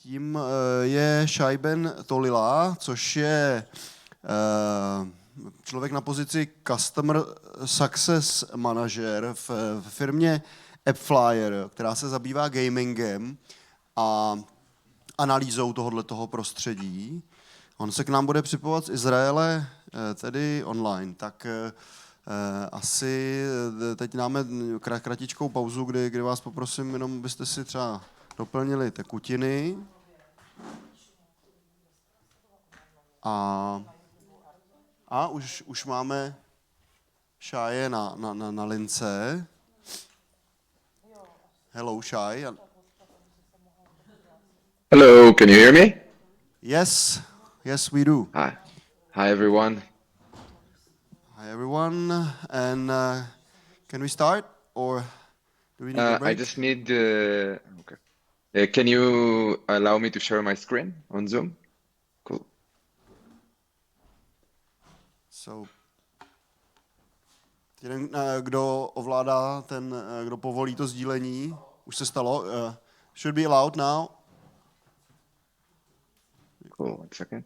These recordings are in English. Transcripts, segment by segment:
Tím je Shay Ben-Tolila, což je člověk na pozici Customer Success Manager v firmě AppsFlyer, která se zabývá gamingem a analýzou tohoto prostředí. On se k nám bude připojovat z Izraele, tedy online. Tak asi teď dáme kratičkou pauzu, kdy vás poprosím, jenom abyste si třeba doplnili tekutiny. A už máme Shaye na lince. Hello, Shay. Hello, can you hear me? Yes, we do. Hi everyone. Hi everyone, and can we start or do we need a break? I just need. Okay. Can you allow me to share my screen on Zoom? Cool. So, kdo ovládá kdo povolí to sdílení? Už se stalo. Should be allowed now. Cool. 1 second.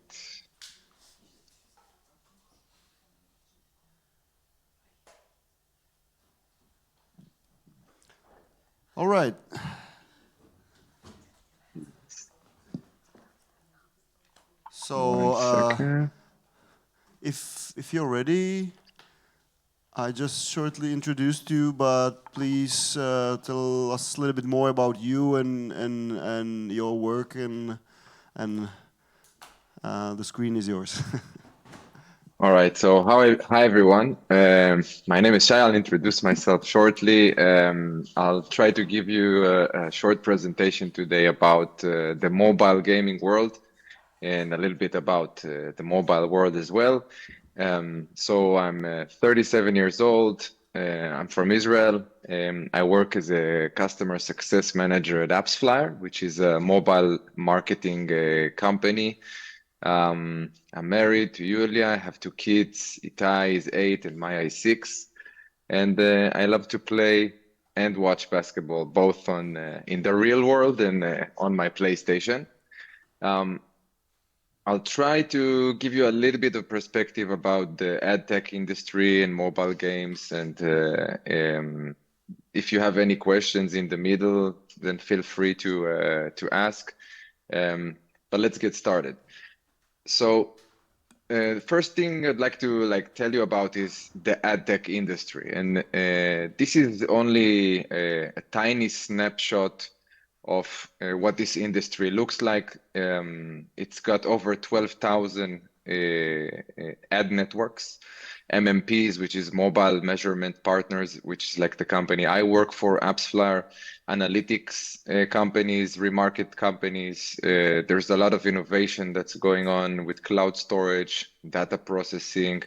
All right. So, if you're ready, I just shortly introduced you, but please tell us a little bit more about you and your work, and the screen is yours. All right. So hi everyone. My name is Shay. I'll introduce myself shortly. I'll try to give you a short presentation today about the mobile gaming world and a little bit about the mobile world as well. So I'm 37 years old. I'm from Israel. I work as a customer success manager at AppsFlyer, which is a mobile marketing company. I'm married to Yulia. I have 2 kids. Itai is 8 and Maya is 6. And I love to play and watch basketball, both in the real world and on my PlayStation. I'll try to give you a little bit of perspective about the ad tech industry and mobile games. And if you have any questions in the middle, then feel free to ask. But let's get started. So the first thing I'd like to tell you about is the ad tech industry. And this is only a tiny snapshot of what this industry looks like. It's got over 12,000 ad networks, MMPs, which is mobile measurement partners, which is like the company I work for, AppsFlyer, analytics companies, remarket companies. There's a lot of innovation that's going on with cloud storage, data processing,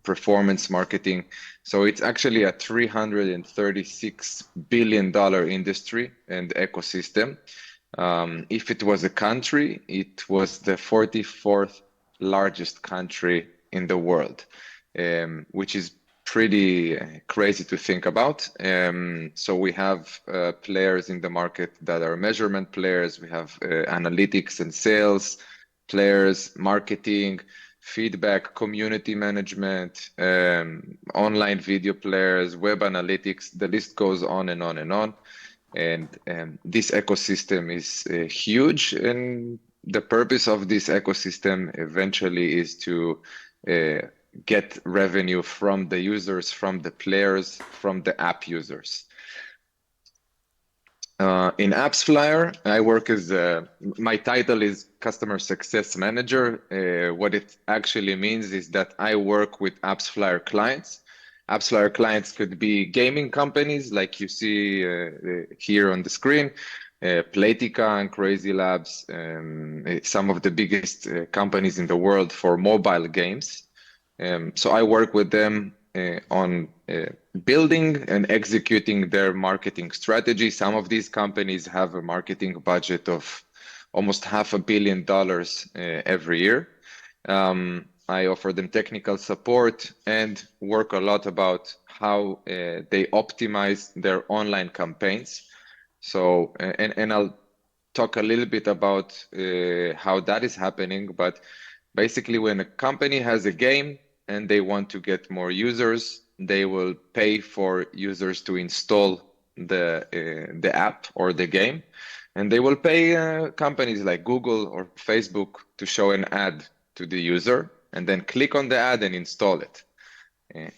performance marketing. So it's actually a $336 billion industry and ecosystem. If it was a country, it was the 44th largest country in the world, which is pretty crazy to think about. So we have players in the market that are measurement players. We have analytics and sales players, marketing, feedback, community management, online video players, web analytics. The list goes on and on and on. And this ecosystem is huge. And the purpose of this ecosystem eventually is to get revenue from the users, from the players, from the app users. In AppsFlyer, I work as my title is Customer Success Manager. What it actually means is that I work with AppsFlyer clients. AppsFlyer clients could be gaming companies like you see here on the screen, Playtika and Crazy Labs, some of the biggest companies in the world for mobile games. So I work with them on building and executing their marketing strategy. Some of these companies have a marketing budget of almost $500 million every year. I offer them technical support and work a lot about how they optimize their online campaigns. So, and I'll talk a little bit about how that is happening. But basically, when a company has a game and they want to get more users, they will pay for users to install the app or the game, and they will pay companies like Google or Facebook to show an ad to the user, and then click on the ad and install it.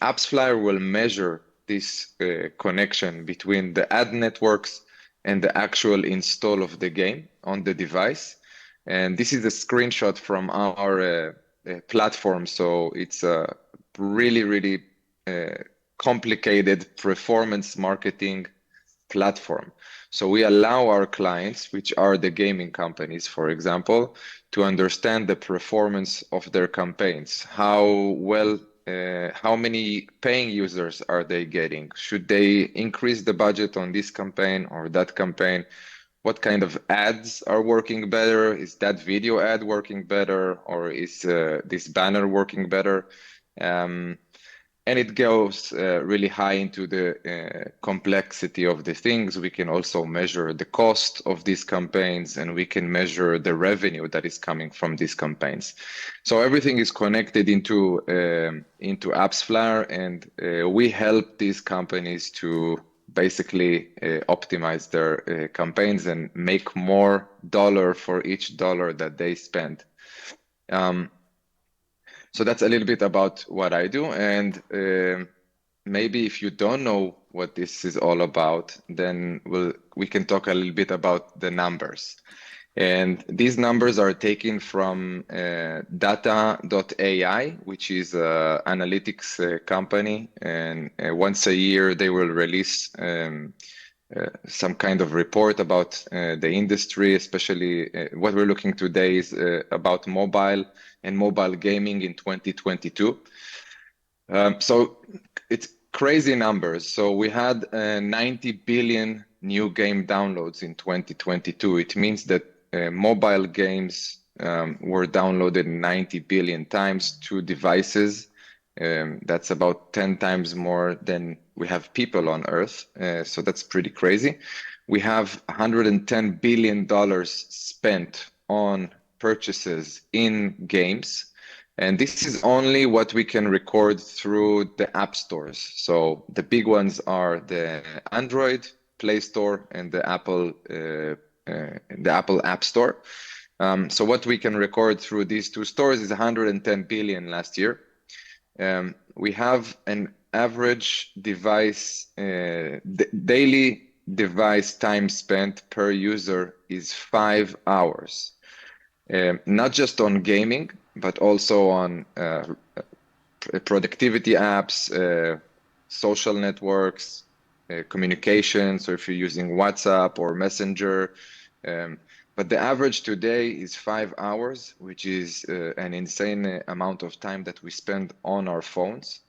AppsFlyer will measure this connection between the ad networks and the actual install of the game on the device. And this is a screenshot from our platform. So it's a really complicated performance marketing platform. So we allow our clients, which are the gaming companies, for example, to understand the performance of their campaigns. How many paying users are they getting? Should they increase the budget on this campaign or that campaign? What kind of ads are working better? Is that video ad working better, or is this banner working better? And it goes really high into the complexity of the things. We can also measure the cost of these campaigns, and we can measure the revenue that is coming from these campaigns. So everything is connected into AppsFlyer, and we help these companies to basically optimize their campaigns and make more dollar for each dollar that they spend. So that's a little bit about what I do. And maybe if you don't know what this is all about, then we can talk a little bit about the numbers. And these numbers are taken from data.ai, which is an analytics company. And once a year, they will release some kind of report about the industry, especially what we're looking today is about mobile and mobile gaming in 2022. So it's crazy numbers. So we had 90 billion new game downloads in 2022. It means that mobile games were downloaded 90 billion times to devices. That's about 10 times more than we have people on Earth. So that's pretty crazy. We have $110 billion spent on purchases in games. And this is only what we can record through the app stores. So the big ones are the Android Play Store and the Apple App Store. So what we can record through these two stores is 110 billion last year. We have an average device, daily device time spent per user is 5 hours. Not just on gaming, but also on productivity apps, social networks, communication. So if you're using WhatsApp or Messenger, but the average today is 5 hours, which is an insane amount of time that we spend on our phones.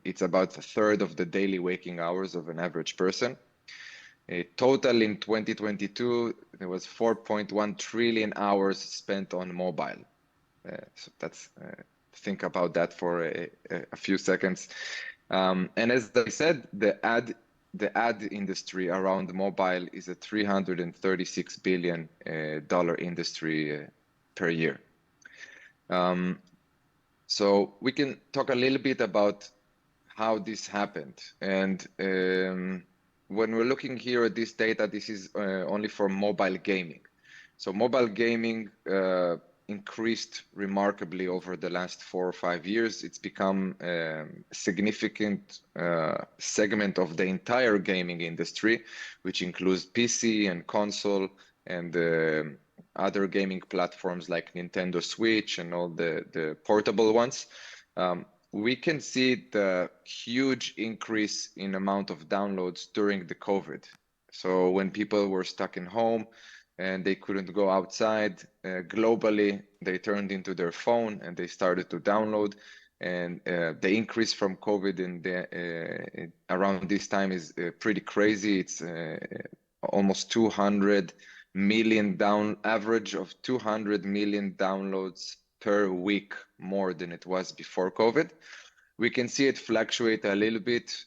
It's about a third of the daily waking hours of an average person. Total in 2022, there was 4.1 trillion hours spent on mobile. So that's think about that for a few seconds. And as I said, the ad industry around mobile is a $336 billion industry per year. So we can talk a little bit about how this happened. And when we're looking here at this data, this is only for mobile gaming. So mobile gaming increased remarkably over the last 4 or 5 years. It's become a significant segment of the entire gaming industry, which includes PC and console and other gaming platforms like Nintendo Switch and all the portable ones. We can see the huge increase in amount of downloads during the COVID. So when people were stuck in home and they couldn't go outside, globally, they turned into their phone and they started to download. And the increase from COVID in around this time is pretty crazy. It's almost 200 million average of 200 million downloads per week more than it was before COVID. We can see it fluctuate a little bit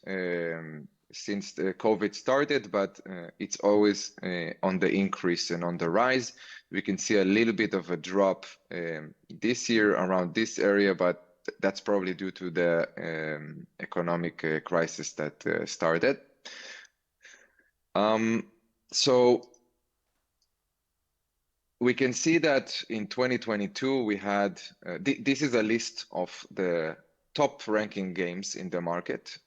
since the COVID started, but it's always on the increase and on the rise. We can see a little bit of a drop this year around this area, but that's probably due to the economic crisis that started. So we can see that in 2022 we had, this is a list of the top ranking games in the market.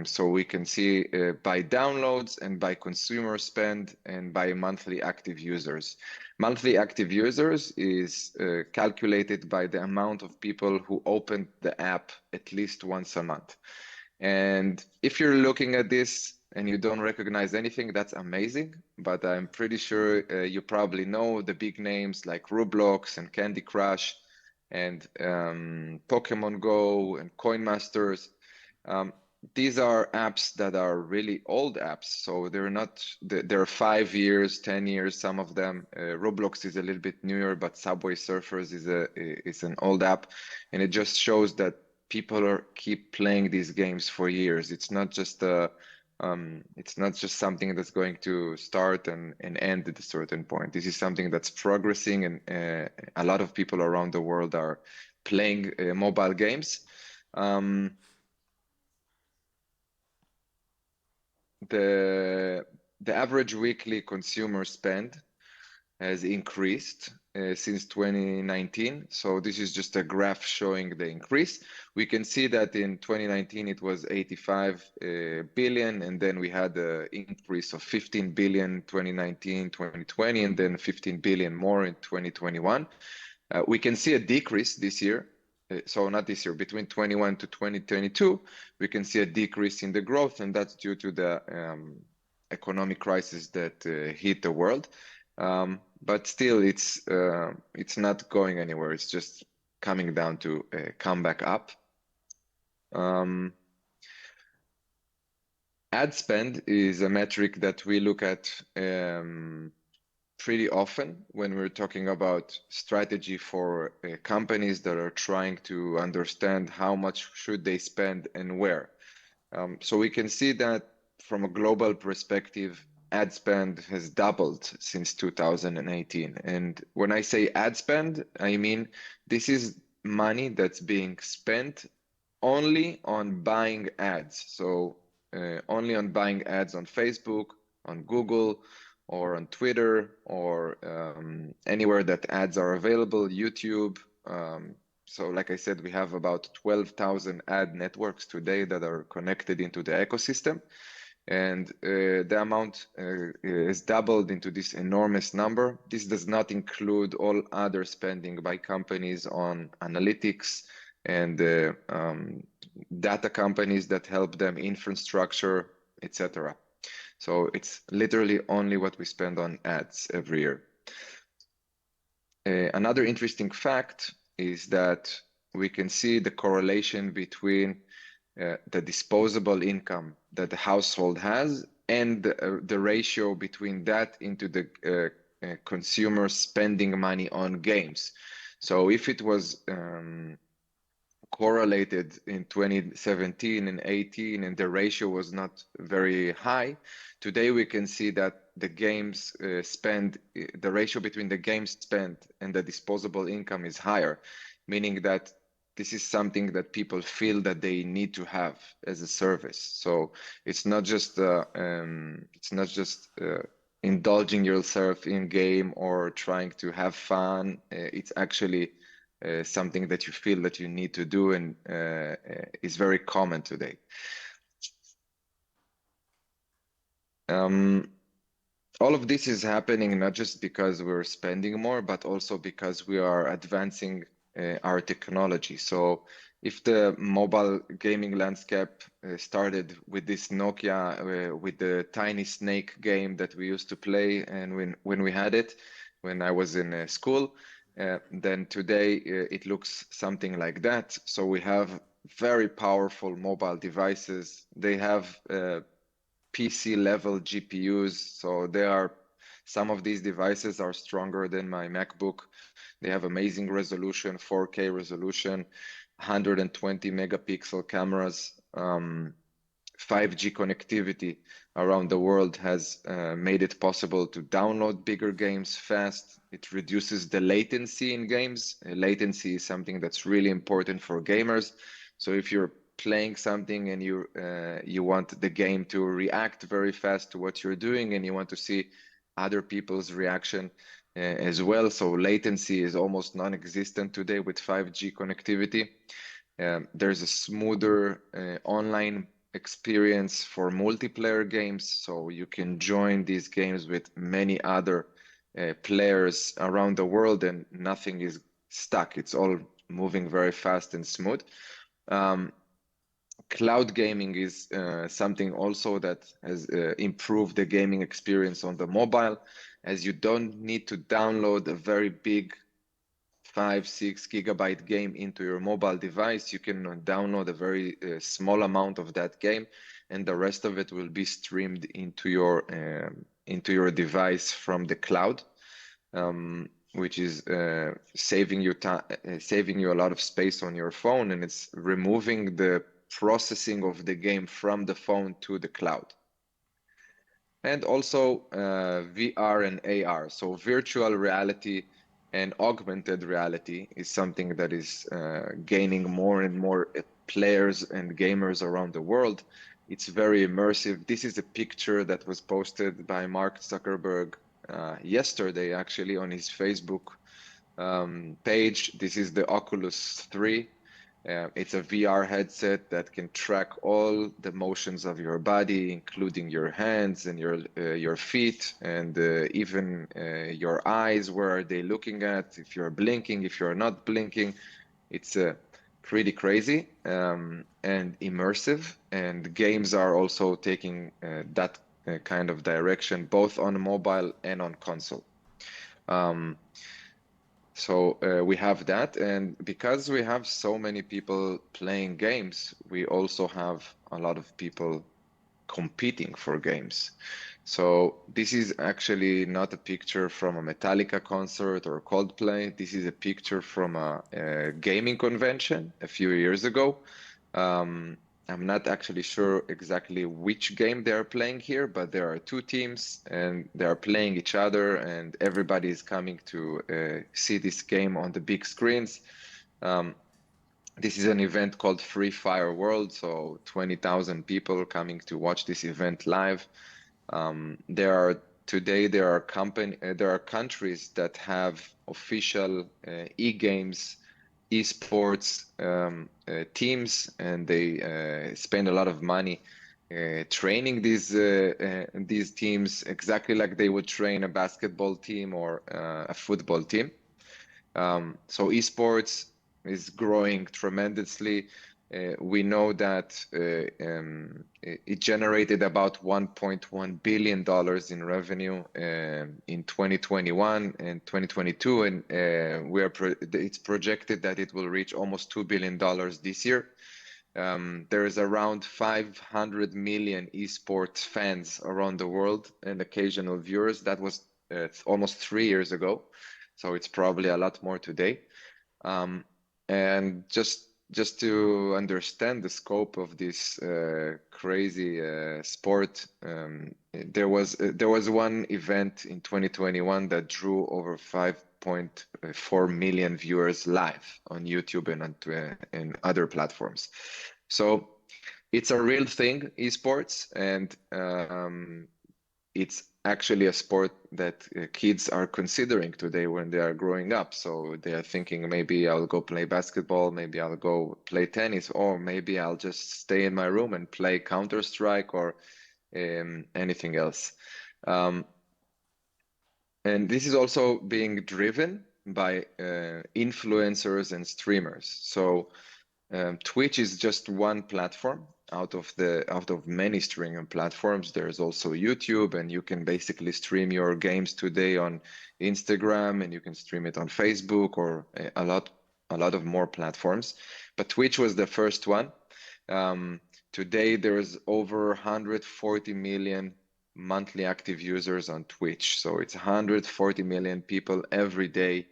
So we can see by downloads and by consumer spend and by monthly active users. Monthly active users is calculated by the amount of people who opened the app at least once a month. And if you're looking at this and you don't recognize anything, that's amazing. But I'm pretty sure you probably know the big names like Roblox and Candy Crush and Pokemon Go and Coin Masters. These are apps that are really old apps. So they're not, they're 5 years, 10 years, some of them. Roblox is a little bit newer, but Subway Surfers is an old app. And it just shows that people keep playing these games for years. It's not just something that's going to start and end at a certain point. This is something that's progressing, and a lot of people around the world are playing mobile games. The average weekly consumer spend has increased since 2019. So this is just a graph showing the increase. We can see that in 2019 it was 85 billion, and then we had an increase of 15 billion 2019, 2020, and then 15 billion more in 2021. We can see a decrease this year. So not this year, between 21 to 2022, we can see a decrease in the growth, and that's due to the economic crisis that hit the world. But still, it's not going anywhere. It's just coming down to come back up. Ad spend is a metric that we look at pretty often when we're talking about strategy for companies that are trying to understand how much should they spend and where. So we can see that from a global perspective, ad spend has doubled since 2018. And when I say ad spend, I mean this is money that's being spent only on buying ads. So only on buying ads on Facebook, on Google, or on Twitter, or anywhere that ads are available, YouTube. So like I said, we have about 12,000 ad networks today that are connected into the ecosystem. And the amount is doubled into this enormous number. This does not include all other spending by companies on analytics and data companies that help them, infrastructure, etc. So it's literally only what we spend on ads every year. Another interesting fact is that we can see the correlation between the disposable income that the household has and the ratio between that into the consumer spending money on games. So if it was correlated in 2017 and 18 and the ratio was not very high, today we can see that the games spend, the ratio between the game spent and the disposable income is higher, meaning that this is something that people feel that they need to have as a service. So it's not just indulging yourself in game or trying to have fun. It's actually something that you feel that you need to do, and is very common today. All of this is happening not just because we're spending more, but also because we are advancing our technology. So if the mobile gaming landscape started with this Nokia, with the tiny snake game that we used to play, and when we had it, when I was in school, then today it looks something like that. So we have very powerful mobile devices. They have PC level GPUs. So some of these devices are stronger than my MacBook. They have amazing resolution, 4K resolution, 120 megapixel cameras. 5G connectivity around the world has made it possible to download bigger games fast. It reduces the latency in games. Latency is something that's really important for gamers. So if you're playing something and you want the game to react very fast to what you're doing, and you want to see other people's reaction as well. So latency is almost non-existent today with 5G connectivity. There's a smoother online experience for multiplayer games, so you can join these games with many other players around the world, and nothing is stuck. It's all moving very fast and smooth. Cloud gaming is something also that has improved the gaming experience on the mobile, as you don't need to download a very big 5-6 gigabyte game into your mobile device. You can download a very small amount of that game, and the rest of it will be streamed into your device from the cloud, which is saving you a lot of space on your phone, and it's removing the processing of the game from the phone to the cloud. And also VR and AR, so virtual reality and augmented reality is something that is gaining more and more players and gamers around the world. It's very immersive. This is a picture that was posted by Mark Zuckerberg yesterday, actually, on his Facebook page. This is the Oculus 3. It's a VR headset that can track all the motions of your body, including your hands and your feet, and even your eyes. Where are they looking at? If you're blinking, if you're not blinking. It's pretty crazy and immersive. And games are also taking that kind of direction, both on mobile and on console. So we have that, and because we have so many people playing games, we also have a lot of people competing for games. So this is actually not a picture from a Metallica concert or Coldplay. This is a picture from a gaming convention a few years ago. I'm not actually sure exactly which game they are playing here, but there are two teams and they are playing each other, and everybody is coming to see this game on the big screens. This is an event called Free Fire World, so 20,000 people coming to watch this event live. There are countries that have official e-games, esports teams, and they spend a lot of money training these teams exactly like they would train a basketball team or a football team. So esports is growing tremendously. We know that it generated about $1.1 billion in revenue in 2021 and 2022, and it's projected that it will reach almost $2 billion this year. There is around 500 million esports fans around the world and occasional viewers. That was almost 3 years ago, so it's probably a lot more today. And just to understand the scope of this crazy sport, there was one event in 2021 that drew over 5.4 million viewers live on YouTube and other platforms. So it's a real thing, esports, and it's actually a sport that kids are considering today when they are growing up. So they are thinking, maybe I'll go play basketball, maybe I'll go play tennis, or maybe I'll just stay in my room and play Counter-Strike or anything else. And this is also being driven by influencers and streamers. So Twitch is just one platform out of many streaming platforms. There's also YouTube, and you can basically stream your games today on Instagram, and you can stream it on Facebook or a lot of more platforms. But Twitch was the first one. Today there's over 140 million monthly active users on Twitch. So it's 140 million people every day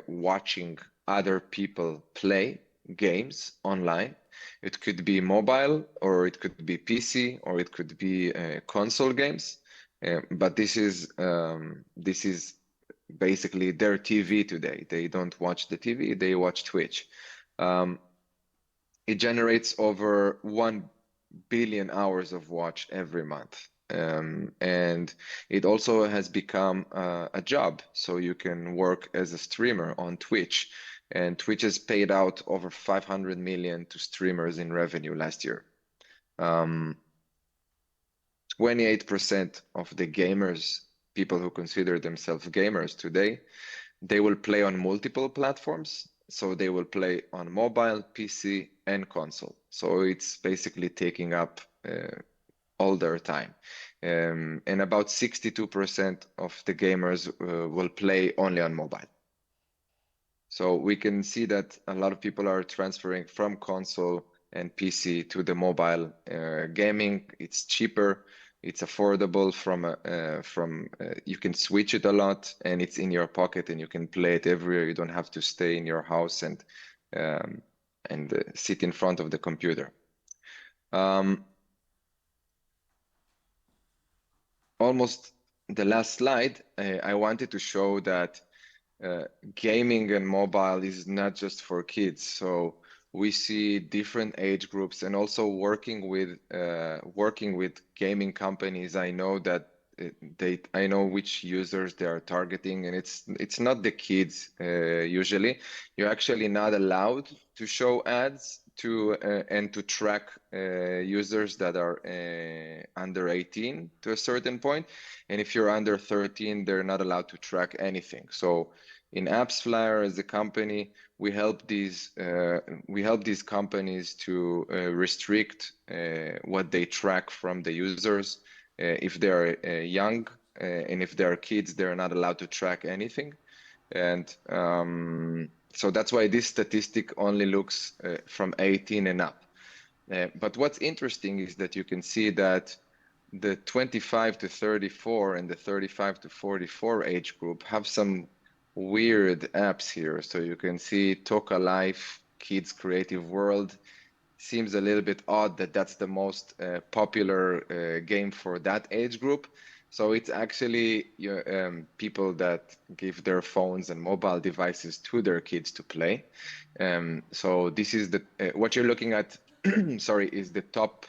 watching other people play games online. It could be mobile, or it could be PC, or it could be console games. But this is basically their TV today. They don't watch the TV, they watch Twitch. It generates over 1 billion hours of watch every month. And it also has become a job. So you can work as a streamer on Twitch. And Twitch has paid out over 500 million to streamers in revenue last year. 28% of the gamers, people who consider themselves gamers today, they will play on multiple platforms. So they will play on mobile, PC, and console. So it's basically taking up all their time. And about 62% of the gamers will play only on mobile. So we can see that a lot of people are transferring from console and PC to the mobile gaming. It's cheaper, it's affordable you can switch it a lot, and it's in your pocket, and you can play it everywhere. You don't have to stay in your house and sit in front of the computer. Almost the last slide, I wanted to show that gaming and mobile is not just for kids. So we see different age groups, and also working with gaming companies. I know that I know which users they are targeting, and it's not the kids usually. You're actually not allowed to show ads and to track users that are under 18 to a certain point. And if you're under 13, they're not allowed to track anything. So in AppsFlyer as a company, we help these companies to restrict what they track from the users. If they're young and if they're kids, they're not allowed to track anything. And so that's why this statistic only looks from 18 and up. But what's interesting is that you can see that the 25 to 34 and the 35 to 44 age group have some weird apps here. So you can see Toca Life, Kids Creative World. Seems a little bit odd that that's the most popular game for that age group. So it's actually people that give their phones and mobile devices to their kids to play. So this is what you're looking at, sorry, is the top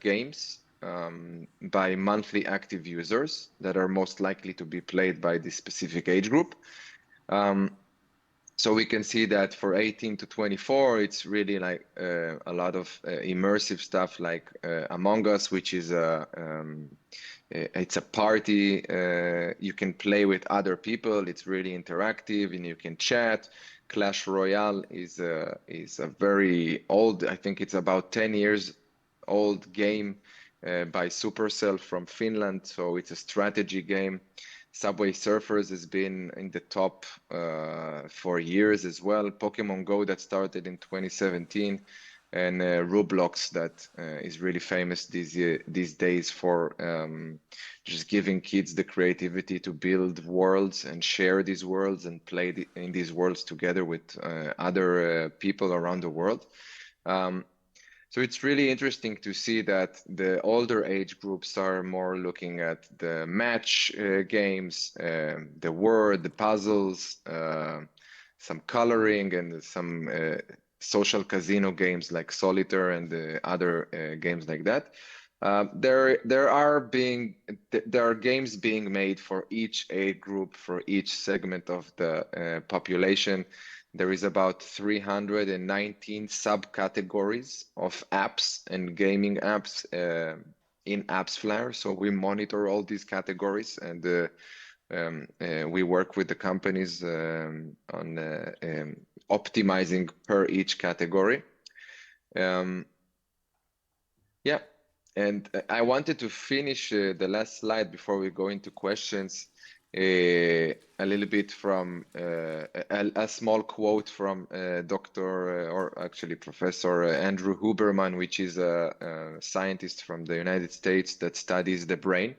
games by monthly active users that are most likely to be played by this specific age group. So we can see that for 18 to 24, it's really like a lot of immersive stuff like Among Us, which is it's a party. You can play with other people. It's really interactive, and you can chat. Clash Royale is a very old, I think it's about 10 years old game by Supercell from Finland. So it's a strategy game. Subway Surfers has been in the top for years as well. Pokemon Go that started in 2017, and Roblox that is really famous these days for just giving kids the creativity to build worlds and share these worlds and play in these worlds together with other people around the world. So it's really interesting to see that the older age groups are more looking at the match games, the word, the puzzles, some coloring, and some social casino games like Solitaire and other games like that. There are games being made for each age group, for each segment of the population. There is about 319 subcategories of apps and gaming apps in AppsFlyer. So we monitor all these categories, and we work with the companies on optimizing per each category. Yeah, and I wanted to finish the last slide before we go into questions. A little bit from a small quote from Dr. or actually Professor Andrew Huberman, which is a scientist from the United States that studies the brain.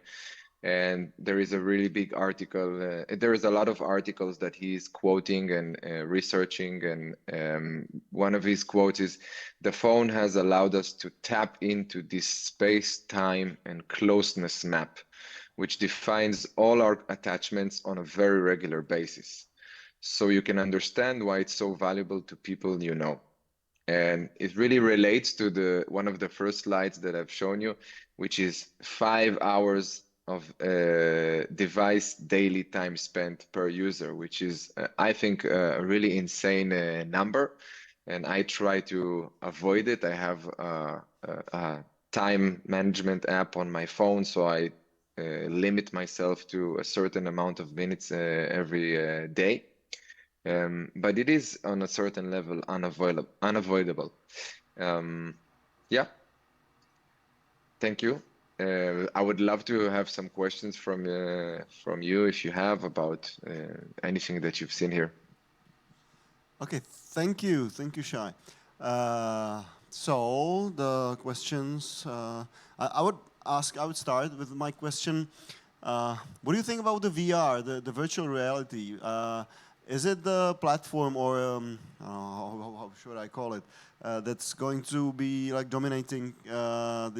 And there is a really big article. There is a lot of articles that he's quoting and researching. And one of his quotes is, "The phone has allowed us to tap into this space, time, and closeness map, which defines all our attachments on a very regular basis. So you can understand why it's so valuable to people you know." And it really relates to the one of the first slides that I've shown you, which is 5 hours of device daily time spent per user, which is, I think, a really insane number. And I try to avoid it. I have a time management app on my phone, so I limit myself to a certain amount of minutes every day. But it is on a certain level unavoidable. Yeah, thank you. I would love to have some questions from you if you have about anything that you've seen here. Okay, thank you, Shai. So the questions, I would ask, I would start with my question. What do you think about the VR, the virtual reality? Is it the platform or how should I call it? That's going to be like dominating the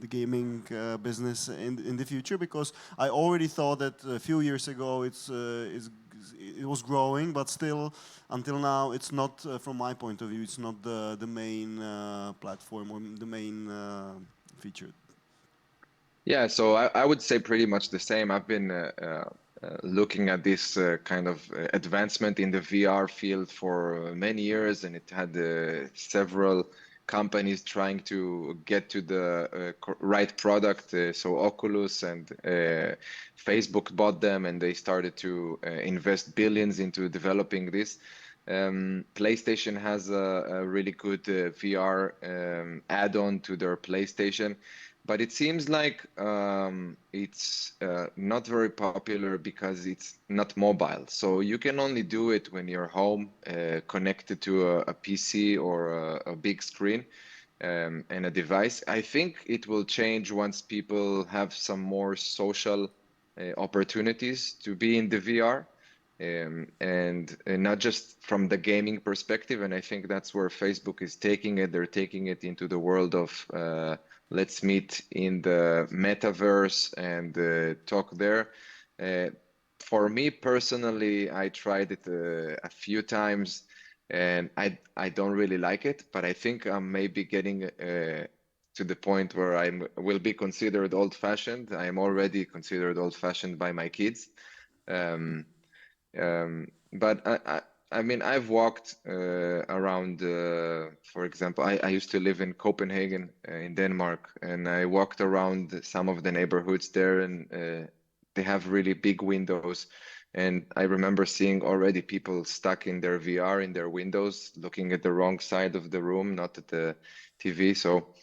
gaming business in the future? Because I already thought that a few years ago it was growing, but still until now it's not from my point of view. It's not the main platform or the main feature. Yeah, so I would say pretty much the same. I've been looking at this kind of advancement in the VR field for many years, and it had several companies trying to get to the right product. So Oculus and Facebook bought them, and they started to invest billions into developing this. PlayStation has a really good VR add-on to their PlayStation. But it seems like it's not very popular because it's not mobile. So you can only do it when you're home, connected to a PC or a big screen and a device. I think it will change once people have some more social opportunities to be in the VR. And not just from the gaming perspective. And I think that's where Facebook is taking it. They're taking it into the world of let's meet in the metaverse and talk there. For me personally, I tried it a few times and I don't really like it, but I think I'm maybe getting to the point where I will be considered old-fashioned. I am already considered old-fashioned by my kids. Um, but I mean, I've walked around, for example, I used to live in Copenhagen, in Denmark, and I walked around some of the neighborhoods there, and they have really big windows. And I remember seeing already people stuck in their VR in their windows, looking at the wrong side of the room, not at the TV. So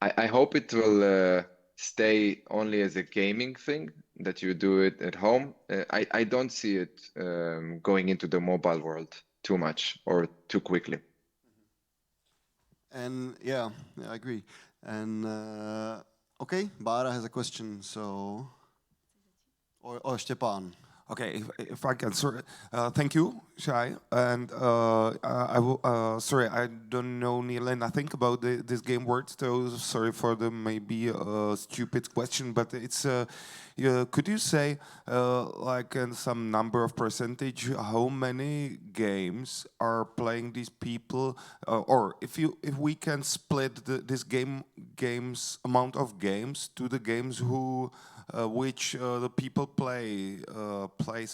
I hope it will stay only as a gaming thing that you do it at home. I don't see it going into the mobile world too much or too quickly. And yeah, I agree. And okay, Bara has a question. So, or Stepan. Okay, if I can, sorry. Thank you, Shai. And I will, sorry, I don't know nearly nothing about this game word, so sorry for the maybe stupid question, but it's, could you say, like in some number of percentage, how many games are playing these people, or if we can split this games amount of games to the games who which the people plays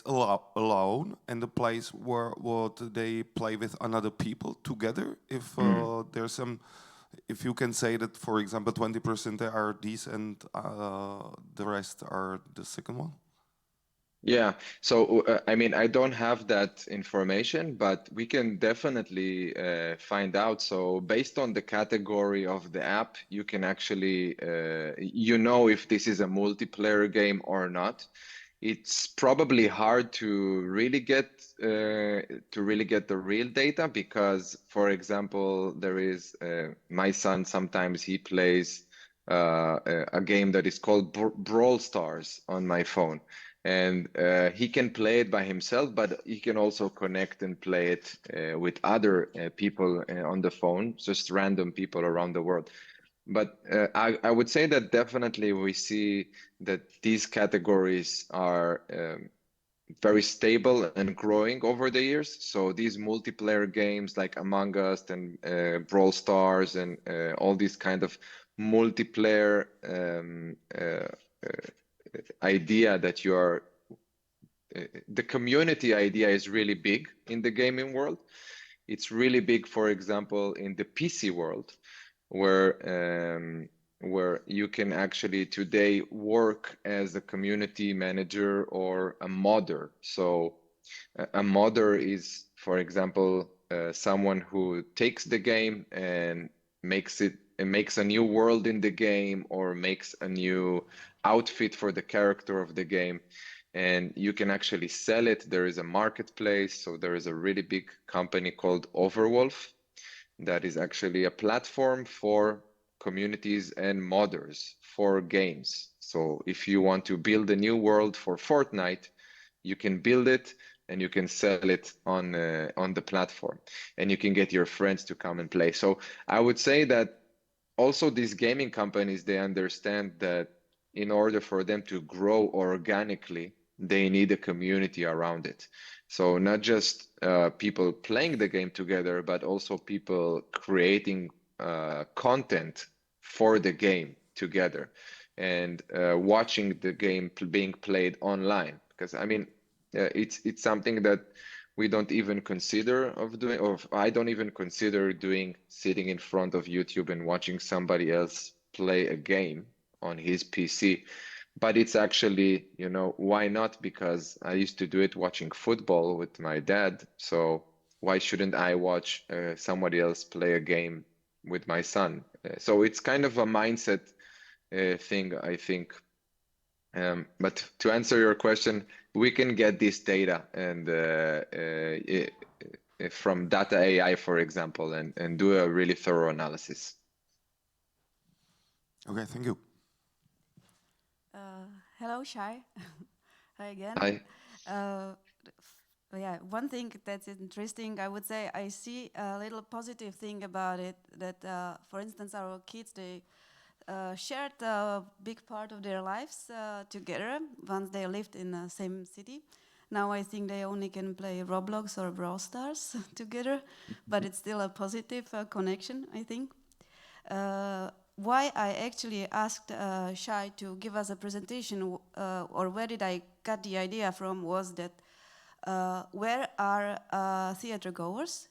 alone, and the place where what they play with another people together. If there's some, if you can say that, for example, 20% are these and the rest are the second one. Yeah, so I mean, I don't have that information, but we can definitely find out. So based on the category of the app, you can actually, you know, if this is a multiplayer game or not. It's probably hard to really get the real data because, for example, there is my son sometimes he plays a game that is called Brawl Stars on my phone. And he can play it by himself, but he can also connect and play it with other people on the phone, just random people around the world. But I would say that definitely we see that these categories are very stable and growing over the years. So these multiplayer games like Among Us and Brawl Stars and all these kind of multiplayer idea that you are the community idea is really big in the gaming world. It's really big, for example, in the PC world, where you can actually today work as a community manager or a modder. So a modder is, for example, someone who takes the game and makes a new world in the game, or makes a new outfit for the character of the game, and you can actually sell it. There is a marketplace. So there is a really big company called Overwolf that is actually a platform for communities and modders for games. So if you want to build a new world for Fortnite, you can build it and you can sell it on the platform, and you can get your friends to come and play. So I would say that also these gaming companies, they understand that in order for them to grow organically, they need a community around it. So not just people playing the game together, but also people creating content for the game together, and watching the game being played online. Because I mean, it's something that we don't even consider of doing, or I don't even consider doing, sitting in front of YouTube and watching somebody else play a game on his PC. But it's actually, you know, why not? Because I used to do it watching football with my dad. So why shouldn't I watch somebody else play a game with my son? So it's kind of a mindset thing, I think. But to answer your question, we can get this data and from data AI, for example, and do a really thorough analysis. Okay, thank you. Hello, Shay. Hi again. Hi. Yeah, one thing that's interesting, I would say, I see a little positive thing about it, that, for instance, our kids, they shared a big part of their lives together once they lived in the same city. Now I think they only can play Roblox or Brawl Stars together, but it's still a positive connection, I think. Why I actually asked Shay to give us a presentation, or where did I get the idea from, was that where are theater goers?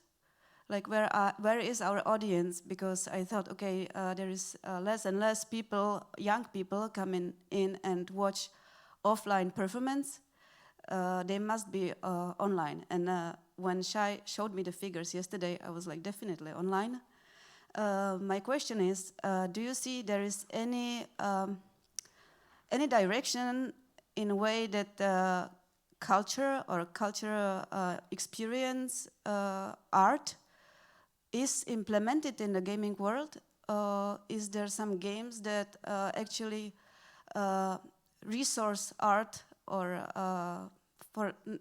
Like where is our audience? Because I thought, okay, there is less and less people, young people, coming in and watch offline performance. They must be online. And when Shay showed me the figures yesterday, I was like, definitely online. My question is, do you see there is any direction in a way that culture or cultural experience, art, is implemented in the gaming world? Is there some games that actually resource art, or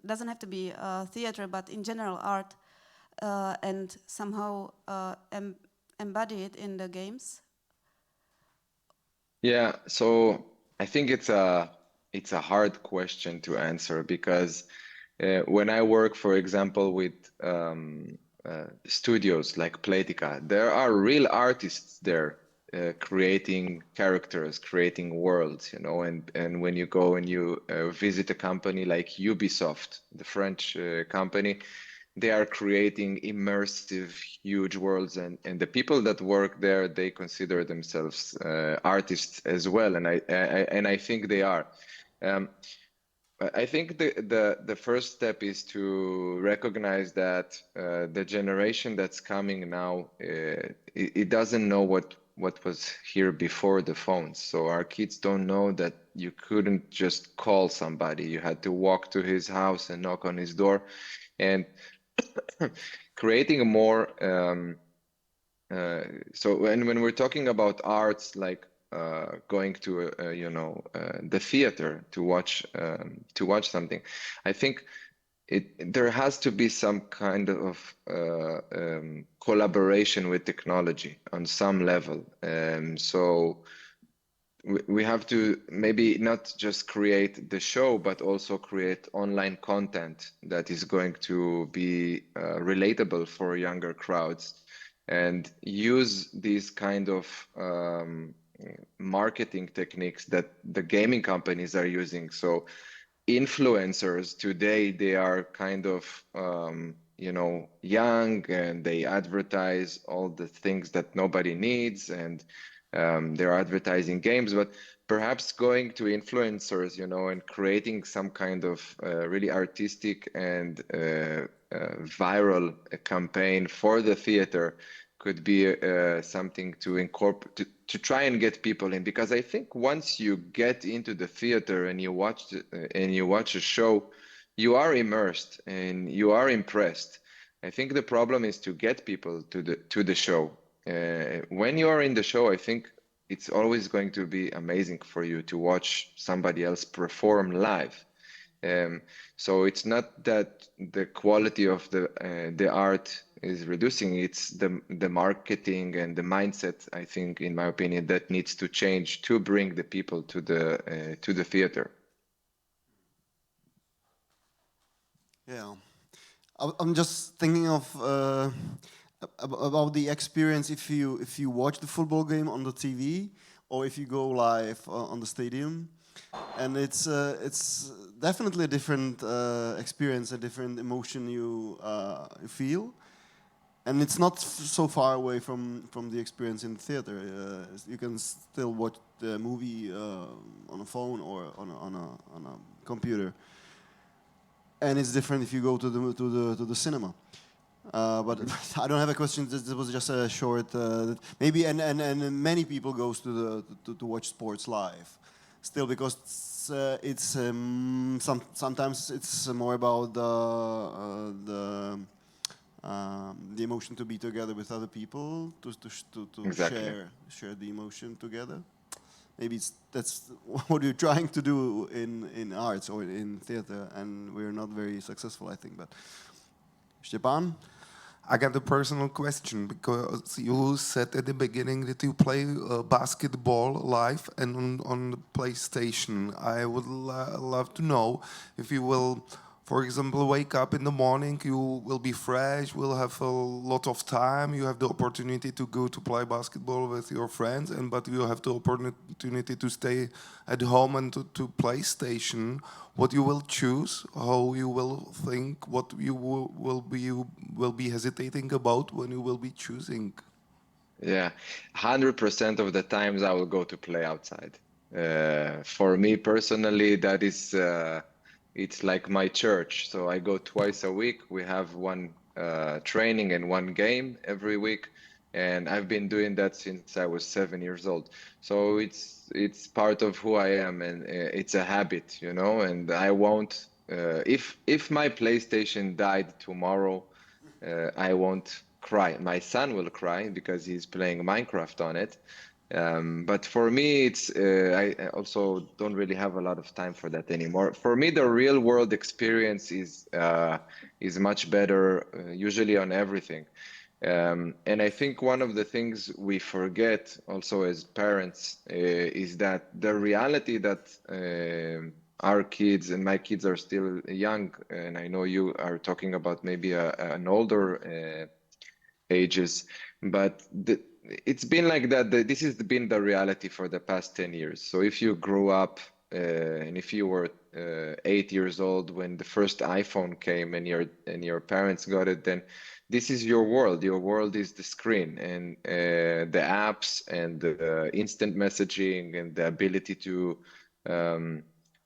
doesn't have to be theater, but in general art, and somehow embody it in the games? Yeah, so I think it's a hard question to answer, because when I work, for example, with studios like Playtika, there are real artists there creating characters, creating worlds, you know, and when you go and you visit a company like Ubisoft, the French company, they are creating immersive, huge worlds, and the people that work there, they consider themselves artists as well, and I think they are. I think the first step is to recognize that the generation that's coming now, it doesn't know what was here before the phones. So our kids don't know that you couldn't just call somebody. You had to walk to his house and knock on his door. And creating a more so when we're talking about arts like going to the theater to watch something. I think there has to be some kind of collaboration with technology on some level. So we have to maybe not just create the show, but also create online content that is going to be relatable for younger crowds, and use these kind of marketing techniques that the gaming companies are using. So influencers today, they are kind of young, and they advertise all the things that nobody needs, and they're advertising games, but perhaps going to influencers, and creating some kind of really artistic and viral campaign for the theater could be something to incorporate, to try and get people in. Because I think once you get into the theater and you watch a show, you are immersed and you are impressed. I think the problem is to get people to the show. When you are in the show, I think it's always going to be amazing for you to watch somebody else perform live. So it's not that the quality of the art is reducing, it's the marketing and the mindset, I think, in my opinion, that needs to change to bring the people to the theater. Yeah, I'm just thinking of about the experience if you watch the football game on the TV or if you go live on the stadium, and it's definitely a different experience, a different emotion you feel, and it's not so far away from the experience in the theater. You can still watch the movie on a phone or on a computer. And it's different if you go to the cinema. But I don't have a question. This was just a short. Maybe and many people goes to watch sports live, still, because sometimes it's more about the emotion to be together with other people, to Exactly. share the emotion together. Maybe that's what we're trying to do in arts or in theater, and we're not very successful, I think. But Stepan? I got a personal question, because you said at the beginning that you play basketball live and on the PlayStation. I would love to know if you will, for example, wake up in the morning, you will be fresh, will have a lot of time, you have the opportunity to go to play basketball with your friends, but you have the opportunity to stay at home and to PlayStation. What you will choose, how you will think, what you will be hesitating about when you will be choosing. Yeah, 100% of the times I will go to play outside. For me personally, that is, it's like my church. So I go twice a week. We have one training and one game every week, and I've been doing that since I was 7 years old. So it's part of who I am, and it's a habit, And I won't. If my PlayStation died tomorrow, I won't cry. My son will cry because he's playing Minecraft on it. But for me, I also don't really have a lot of time for that anymore. For me, the real world experience is much better, usually on everything. And I think one of the things we forget also as parents is that the reality that our kids, and my kids are still young, and I know you are talking about maybe an older ages, but it's been like that. This has been the reality for the past 10 years. So if you grew up and if you were 8 years old when the first iPhone came and your parents got it, then this is your world. Your world is the screen and the apps and the instant messaging and the ability to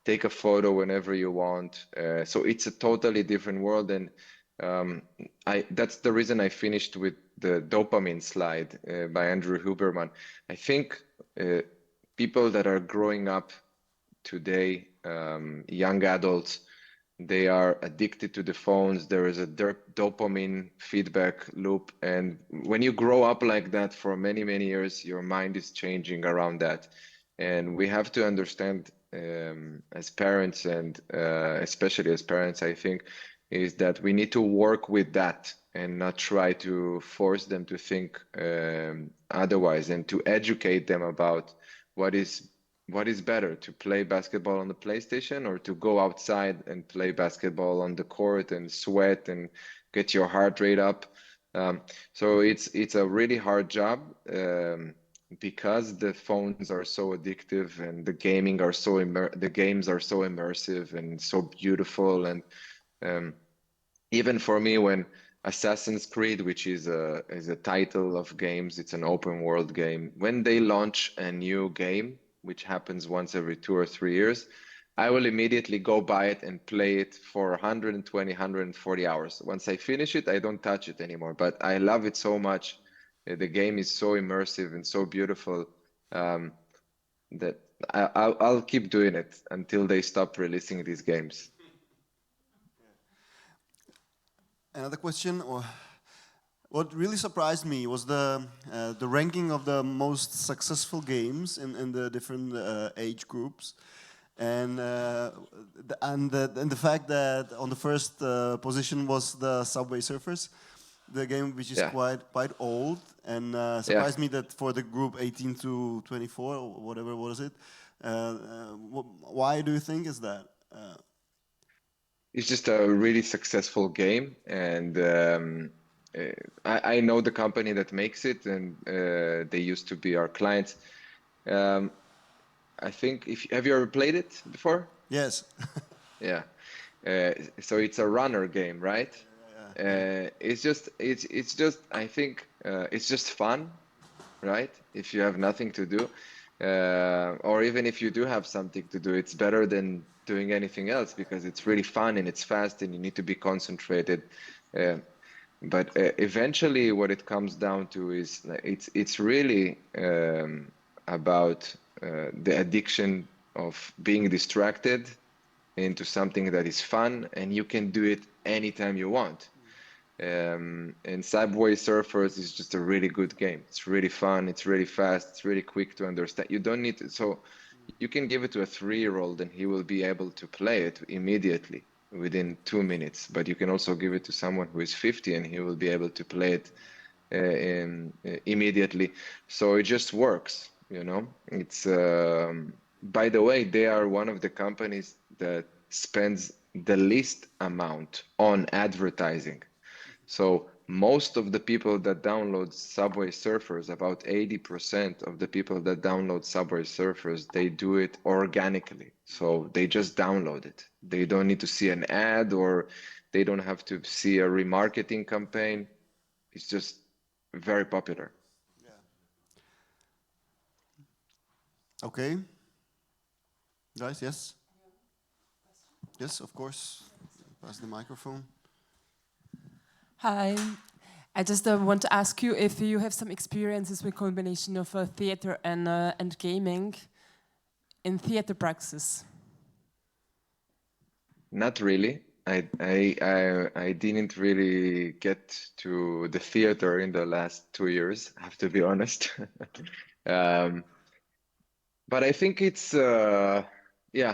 take a photo whenever you want. So it's a totally different world. And that's the reason I finished with the dopamine slide by Andrew Huberman. I think people that are growing up today, young adults, They are addicted to the phones. There is a dopamine feedback loop. And when you grow up like that for many, many years, your mind is changing around that. And we have to understand as parents, and especially as parents, I think, is that we need to work with that and not try to force them to think otherwise, and to educate them about what is better, to play basketball on the PlayStation or to go outside and play basketball on the court and sweat and get your heart rate up. So it's a really hard job because the phones are so addictive and the gaming are so the games are so immersive and so beautiful. And even for me, when Assassin's Creed, which is a title of games, it's an open world game. When they launch a new game, which happens once every 2 or 3 years, I will immediately go buy it and play it for 120, 140 hours. Once I finish it, I don't touch it anymore. But I love it so much. The game is so immersive and so beautiful that I'll keep doing it until they stop releasing these games. Another question, or what really surprised me was the ranking of the most successful games in the different age groups, and the fact that on the first position was the Subway Surfers, the game which is quite old, and surprised me that for the group 18 to 24 or whatever was it. Why do you think is that? It's just a really successful game, and I know the company that makes it, and they used to be our clients. I think have you ever played it before? Yes. Yeah. So it's a runner game, right? It's just I think it's just fun, right? If you have nothing to do, or even if you do have something to do, it's better than doing anything else because it's really fun and it's fast and you need to be concentrated. But eventually, what it comes down to is it's really about the addiction of being distracted into something that is fun, and you can do it anytime you want. And Subway Surfers is just a really good game. It's really fun. It's really fast. It's really quick to understand. You don't need to, so you can give it to a 3-year-old and he will be able to play it immediately within 2 minutes. But you can also give it to someone who is 50 and he will be able to play it immediately. So it just works, you know. It's by the way, they are one of the companies that spends the least amount on advertising. So most of the people that download Subway Surfers, about 80% of the people that download Subway Surfers, they do it organically. So they just download it. They don't need to see an ad, or they don't have to see a remarketing campaign. It's just very popular. Yeah. Okay. Guys, yes? Yes, of course. Pass the microphone. Hi. I just want to ask you if you have some experiences with combination of theater and gaming in theater praxis. Not really. I didn't really get to the theater in the last 2 years, I have to be honest. But I think it's yeah.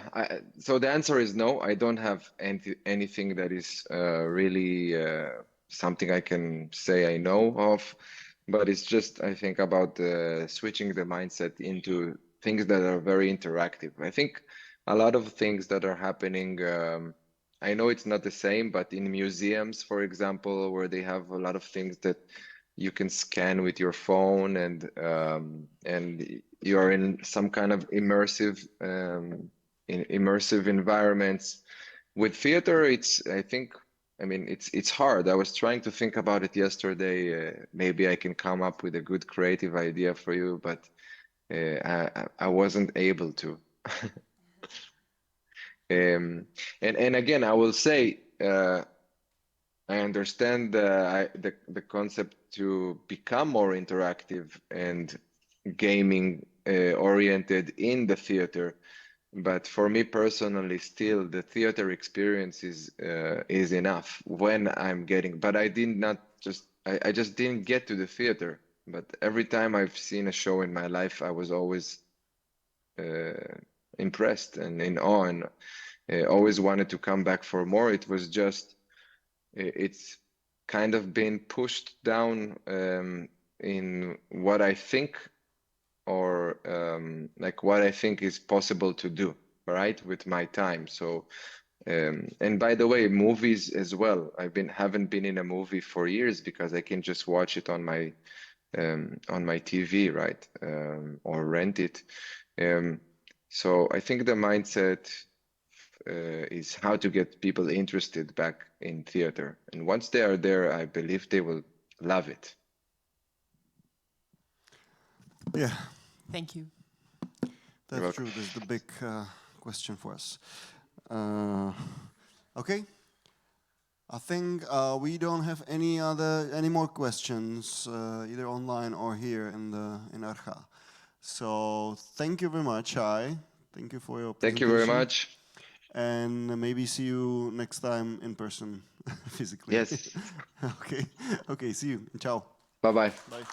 So the answer is no. I don't have anything that is really something I can say I know of. But it's just, I think, about switching the mindset into things that are very interactive. I think a lot of things that are happening, I know it's not the same, but in museums, for example, where they have a lot of things that you can scan with your phone, and you're in some kind of immersive immersive environments. With theater, I mean, it's hard. I was trying to think about it yesterday. Maybe I can come up with a good creative idea for you, but I wasn't able to. And again, I will say, I understand the concept to become more interactive and gaming oriented in the theater, But for me personally, still the theater experience is enough when I'm getting. But I just didn't get to the theater. But every time I've seen a show in my life, I was always impressed and in awe, and always wanted to come back for more. It was just it's kind of been pushed down in what I think, or like what I think is possible to do, right, with my time. So and by the way, movies as well. Haven't been in a movie for years because I can just watch it on my TV, right, or rent it. So I think the mindset is how to get people interested back in theater, and once they are there, I believe they will love it. Yeah, Thank you. that's welcome. true. This is the big question for us. Okay. I think we don't have any more questions either online or here in Archa. So thank you very much, Shai. Thank you for your Thank you presentation. very much. And maybe see you next time in person, physically. Yes. Okay. Okay. See you. Ciao. Bye bye. Bye.